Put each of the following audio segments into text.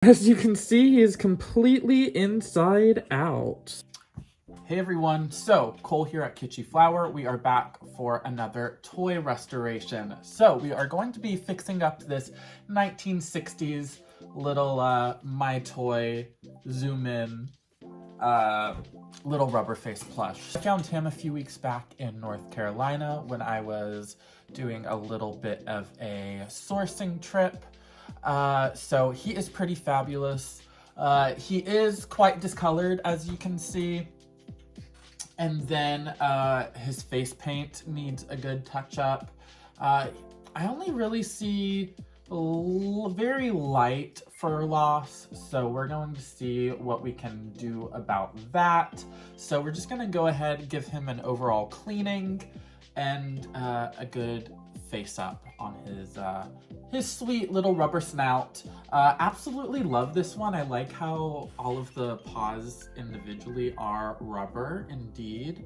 As you can see, he is completely inside out. Hey everyone, so Cole here at Kitschy Flower. We are back for another toy restoration. So we are going to be fixing up this 1960s little My Toy zoom in little rubber face plush. I found him a few weeks back in North Carolina when I was doing a little bit of a sourcing trip. So he is pretty fabulous. He is quite discolored, as you can see. And then his face paint needs a good touch up. I only really see very light fur loss, so we're going to see what we can do about that. So we're just gonna go ahead and give him an overall cleaning and a good face up on his sweet little rubber snout. Absolutely love this one. I like how all of the paws individually are rubber indeed.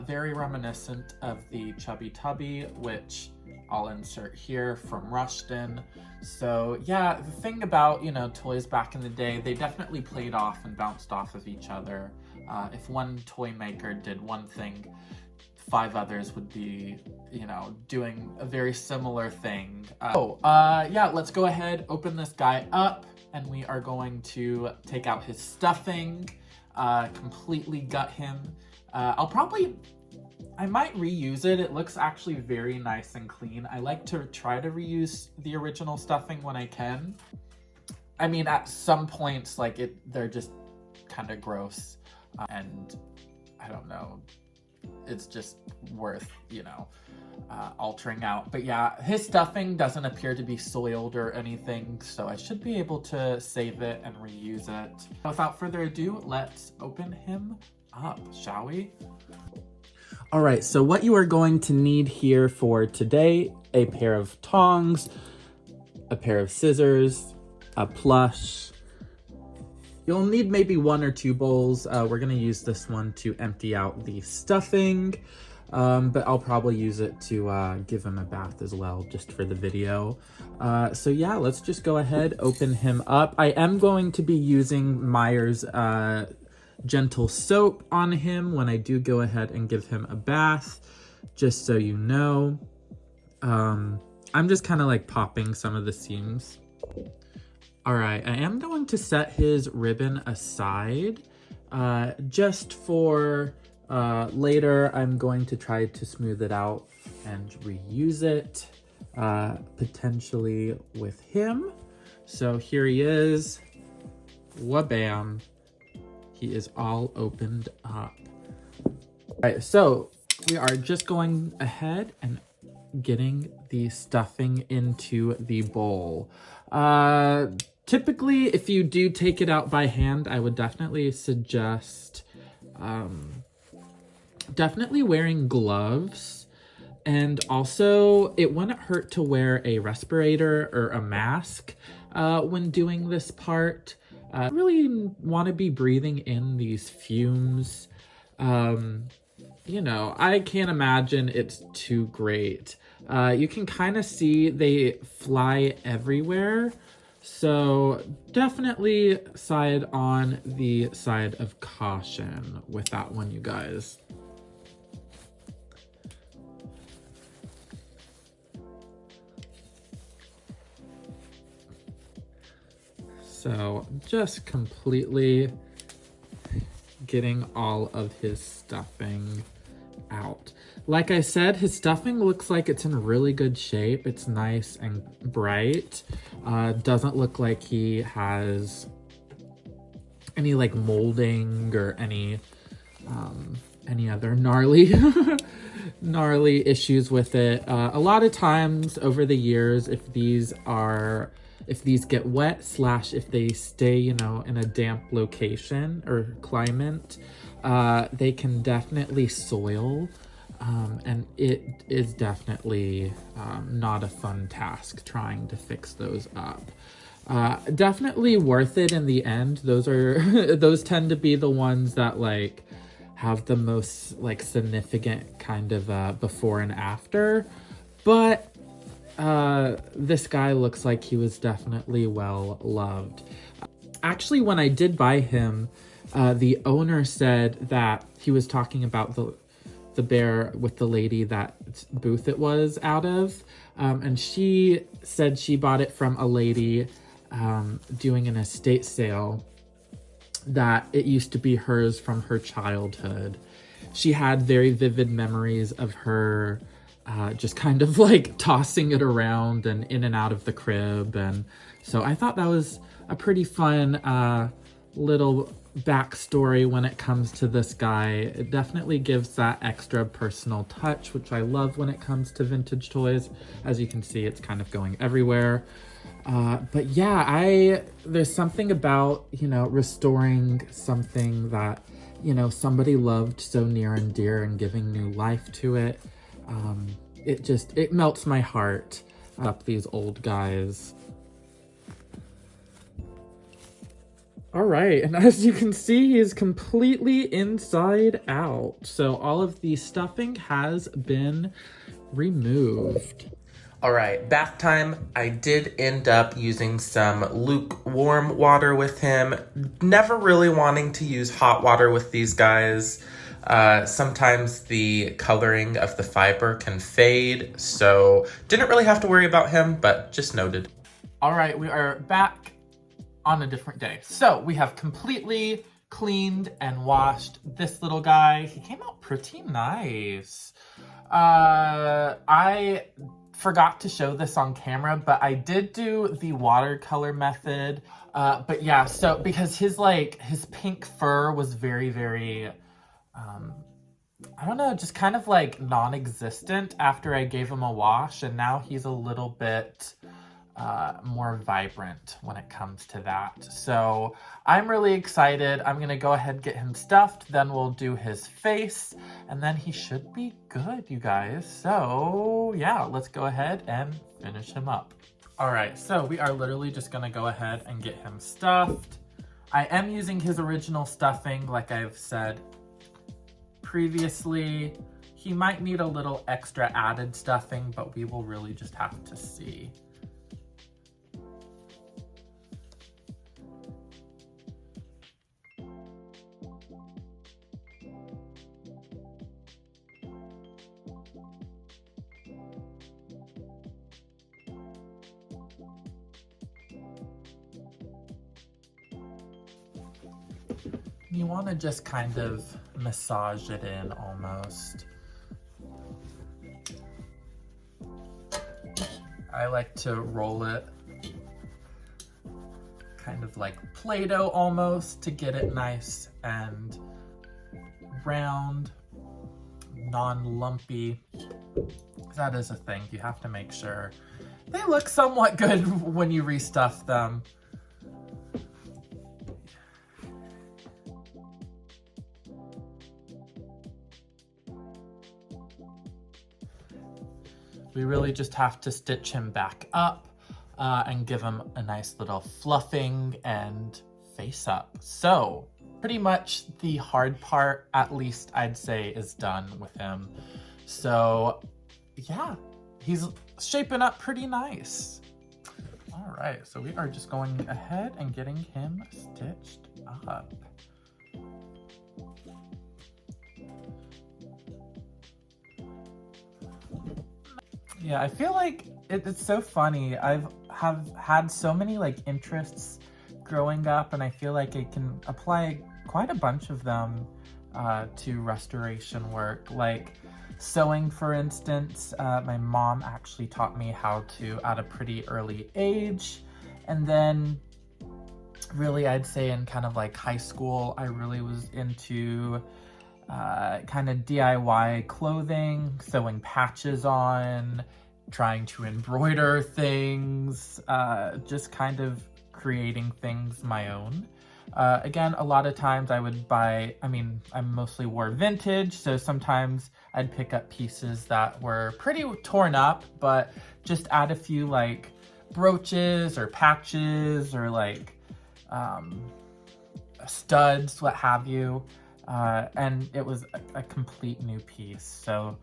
Very reminiscent of the Chubby Tubby, which I'll insert here from Rushton. So yeah, the thing about, you know, toys back in the day, they definitely played off and bounced off of each other. If one toy maker did one thing, 5 others would be, you know, doing a very similar thing. Yeah, let's go ahead, open this guy up, and we are going to take out his stuffing, completely gut him. I might reuse it. It looks actually very nice and clean. I like to try to reuse the original stuffing when I can. I mean, at some points, like they're just kind of gross, and I don't know, it's just worth, you know, altering out. But yeah, his stuffing doesn't appear to be soiled or anything, so I should be able to save it and reuse it. Without further ado, let's open him up, shall we? All right, so what you are going to need here for today, a pair of tongs, a pair of scissors, a plush. You'll need maybe 1 or 2 bowls. We're gonna use this one to empty out the stuffing, but I'll probably use it to give him a bath as well, just for the video. So yeah, let's just go ahead, open him up. I am going to be using Meyer's gentle soap on him when I do go ahead and give him a bath, just so you know. I'm just kind of like popping some of the seams. All right, I am going to set his ribbon aside just for later. I'm going to try to smooth it out and reuse it, potentially with him. So here he is, wha-bam. He is all opened up. All right, so we are just going ahead and getting the stuffing into the bowl. Typically, if you do take it out by hand, I would definitely suggest definitely wearing gloves. And also, it wouldn't hurt to wear a respirator or a mask when doing this part. Really want to be breathing in these fumes. You know, I can't imagine it's too great. You can kind of see they fly everywhere. So definitely side on the side of caution with that one, you guys. So just completely getting all of his stuffing out. Like I said, his stuffing looks like it's in really good shape. It's nice and bright. Doesn't look like he has any like molding or any other gnarly gnarly issues with it. A lot of times over the years, if these get wet / if they stay, you know, in a damp location or climate, they can definitely soil, and it is definitely not a fun task trying to fix those up. Definitely worth it in the end. Those tend to be the ones that like have the most like significant kind of before and after, but this guy looks like he was definitely well loved. Actually, when I did buy him, the owner said that he was talking about the bear with the lady that booth it was out of. And she said she bought it from a lady doing an estate sale, that it used to be hers from her childhood. She had very vivid memories of her just kind of like tossing it around and in and out of the crib. And so I thought that was a pretty fun little backstory when it comes to this guy. It definitely gives that extra personal touch, which I love when it comes to vintage toys. As you can see, it's kind of going everywhere. But yeah, there's something about, you know, restoring something that, you know, somebody loved so near and dear and giving new life to it. It melts my heart up these old guys. All right, and as you can see, he is completely inside out. So all of the stuffing has been removed. All right, bath time. I did end up using some lukewarm water with him. Never really wanting to use hot water with these guys. Sometimes the coloring of the fiber can fade, so didn't really have to worry about him, but just noted. All right, we are back on a different day. So we have completely cleaned and washed this little guy. He came out pretty nice. I forgot to show this on camera, but I did do the watercolor method. But yeah, so because his pink fur was very, very, I don't know, just kind of like non-existent after I gave him a wash, and now he's a little bit more vibrant when it comes to that. So I'm really excited. I'm gonna go ahead and get him stuffed, then we'll do his face, and then he should be good, you guys. So yeah, let's go ahead and finish him up. All right, so we are literally just gonna go ahead and get him stuffed. I am using his original stuffing, like I've said previously. He might need a little extra added stuffing, but we will really just have to see. You want to just kind of massage it in almost. I like to roll it kind of like Play-Doh almost to get it nice and round, non-lumpy. That is a thing. You have to make sure they look somewhat good when you restuff them. We really just have to stitch him back up and give him a nice little fluffing and face up. So pretty much the hard part, at least I'd say, is done with him. So yeah, he's shaping up pretty nice. All right, so we are just going ahead and getting him stitched up. Yeah, I feel like it's so funny. Have had so many like interests growing up, and I feel like I can apply quite a bunch of them to restoration work. Like sewing, for instance. My mom actually taught me how to at a pretty early age. And then really, I'd say in kind of like high school, I really was into kind of DIY clothing, sewing patches on, trying to embroider things, just kind of creating things my own. Again, a lot of times I would buy, I mostly wore vintage, so sometimes I'd pick up pieces that were pretty torn up, but just add a few like brooches or patches or like studs, what have you. And it was a complete new piece. So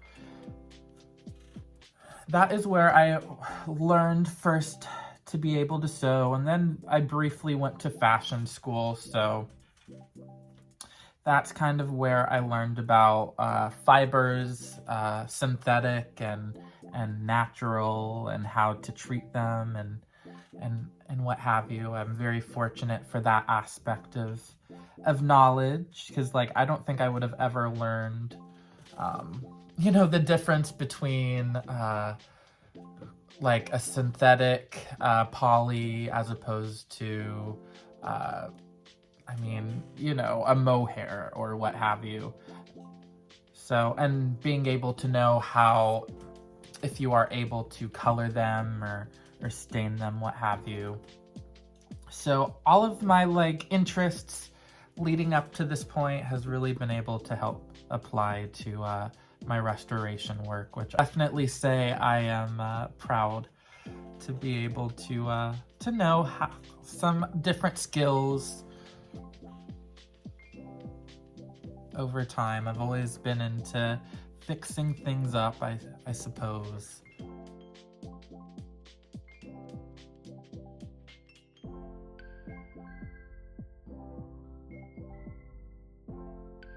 that is where I learned first to be able to sew, and then I briefly went to fashion school, so that's kind of where I learned about fibers, synthetic and natural, and how to treat them and what have you. I'm very fortunate for that aspect of knowledge, because like I don't think I would have ever learned you know, the difference between like a synthetic poly as opposed to I mean, you know, a mohair or what have you. So, and being able to know how, if you are able to color them or stain them, what have you. So all of my like interests leading up to this point has really been able to help apply to my restoration work, which I definitely say I am proud to be able to know how, some different skills over time. I've always been into fixing things up, I suppose.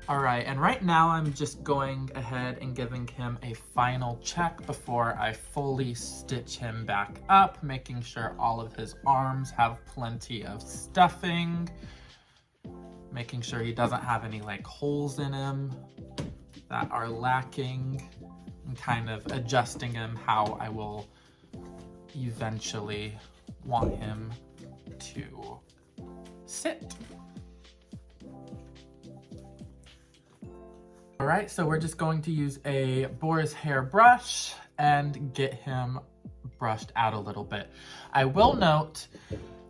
All right, and right now I'm just going ahead and giving him a final check before I fully stitch him back up, making sure all of his arms have plenty of stuffing, making sure he doesn't have any like holes in him that are lacking, and kind of adjusting him how I will eventually want him to sit. All right, so we're just going to use a boar's hair brush and get him brushed out a little bit. I will note,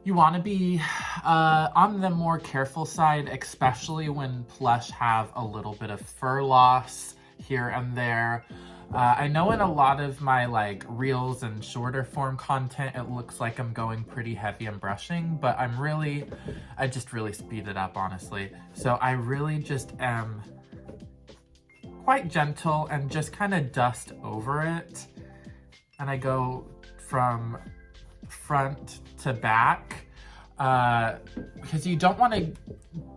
you want to be on the more careful side, especially when Plush have a little bit of fur loss here and there. I know in a lot of my like reels and shorter form content, it looks like I'm going pretty heavy and brushing, but I just really speed it up, honestly. So I really just am quite gentle and just kind of dust over it. And I go from front to back because you don't want to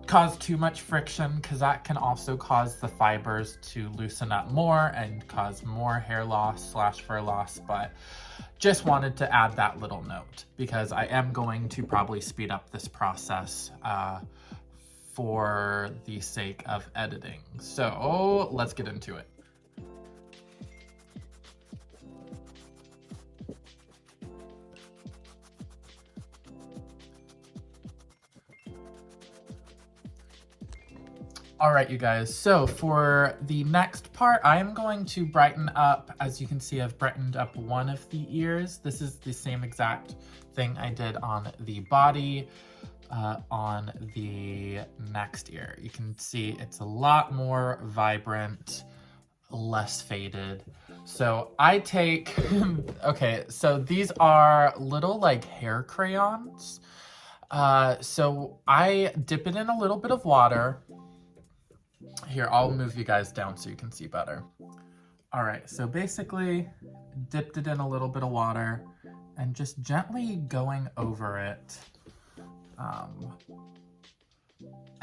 cause too much friction, because that can also cause the fibers to loosen up more and cause more hair loss / fur loss. But just wanted to add that little note because I am going to probably speed up this process for the sake of editing. So let's get into it. All right, you guys, so for the next part, I am going to brighten up. As you can see, I've brightened up one of the ears. This is the same exact thing I did on the body. On the next ear, you can see it's a lot more vibrant, less faded. So I take, okay, so these are little like hair crayons. So I dip it in a little bit of water. Here, I'll move you guys down so you can see better. All right, so basically dipped it in a little bit of water and just gently going over it.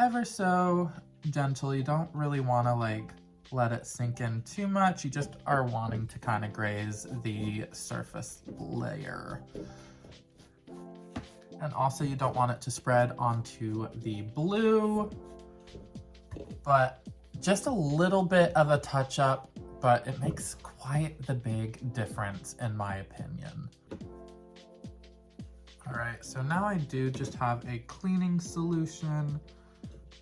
Ever so gentle. You don't really want to like let it sink in too much. You just are wanting to kind of graze the surface layer. And also you don't want it to spread onto the blue, but just a little bit of a touch up, but it makes quite the big difference in my opinion. All right, so now I do just have a cleaning solution,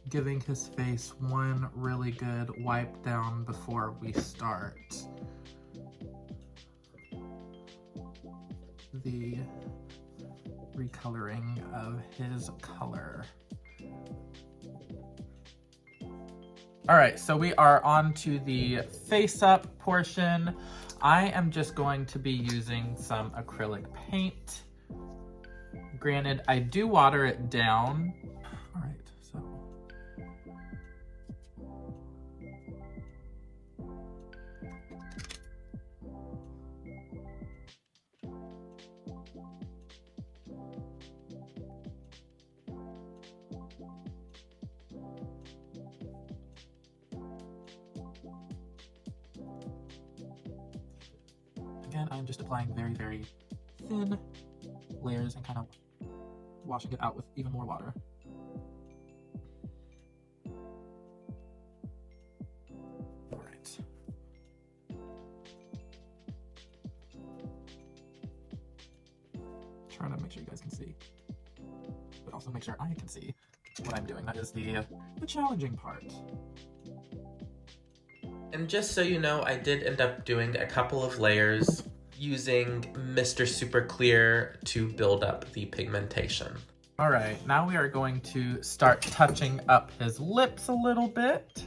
giving his face one really good wipe down before we start the recoloring of his color. All right, so we are on to the face up portion. I am just going to be using some acrylic paint. Granted, I do water it down. All right, so. again, I'm just applying very, very thin layers and kind of washing it out with even more water. All right. Trying to make sure you guys can see, but also make sure I can see what I'm doing. That is the challenging part. And just so you know, I did end up doing a couple of layers using Mr. Super Clear to build up the pigmentation. All right, now we are going to start touching up his lips a little bit.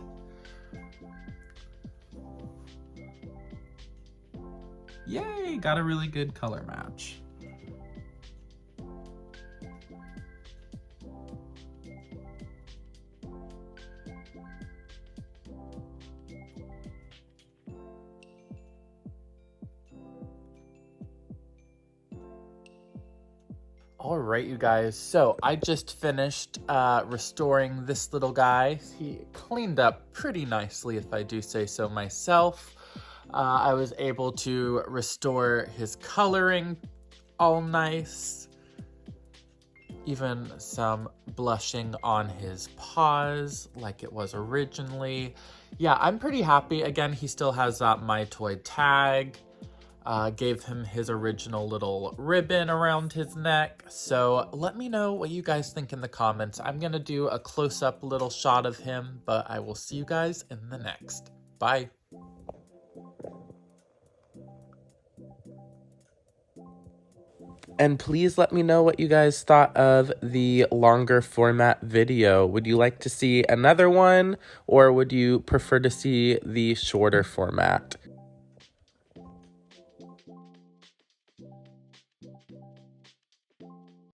Yay, got a really good color match. All right, you guys, so I just finished restoring this little guy. He cleaned up pretty nicely, if I do say so myself. I was able to restore his coloring all nice. Even some blushing on his paws like it was originally. Yeah, I'm pretty happy. Again, he still has My Toy tag. Gave him his original little ribbon around his neck. So let me know what you guys think in the comments. I'm gonna do a close-up little shot of him, but I will see you guys in the next. Bye. And please let me know what you guys thought of the longer format video. Would you like to see another one, or would you prefer to see the shorter format?